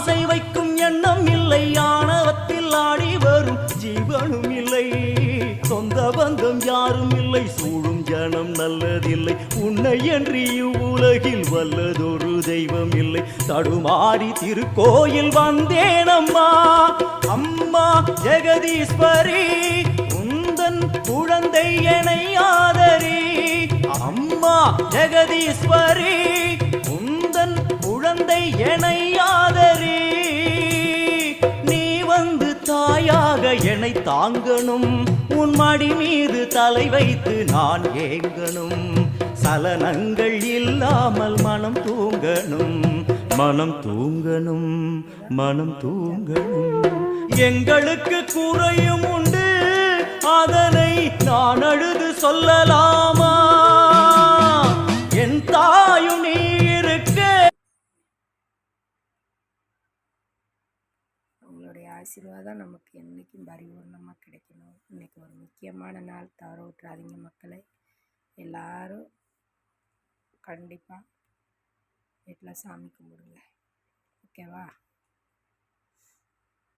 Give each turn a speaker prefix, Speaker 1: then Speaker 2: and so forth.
Speaker 1: ஆசை வைக்கும் எண்ணம் இல்லை, ஆணவத்தில் ஆடி வரும் ஜீவனும் இல்லை. சொந்த பந்தம் யாரும் இல்லை, சூழும் ஜனம் நல்லதில்லை. உன்னை என்று இவ்வுலகில் வல்லதொரு தெய்வம் இல்லை. தடுமாறி திருக்கோயில் வந்தேனம்மா, அம்மா ஜெகதீஸ்வரி, உந்தன் குழந்தை என்னை ஆதரி. அம்மா ஜெகதீஸ்வரி, உந்தன் குழந்தை என்னை ஆதரி. நீ வந்து தாயாக என்னை தாங்கணும், உன் மடி மீது தலை வைத்து நான் ஏங்கணும். சலனங்கள் இல்லாமல் மனம் தூங்கணும், மனம் தூங்கணும், மனம் தூங்கணும். எங்களுக்கு குறையும் உண்டு, அதனை நான் அழுது சொல்லலாமா? என் தாயும் நீ இருக்க.
Speaker 2: உங்களுடைய ஆசீர்வாதம் நமக்கு என்றைக்கும் பரிபூர்ணமாக கிடைக்கணும். இன்னைக்கு ஒரு முக்கியமான நாள், தவற விட்டுறாதீங்க மக்களை. எல்லாரும் கண்டிப்பாக வீட்டில் சாமி கும்பிடுங்க. ஓகேவா?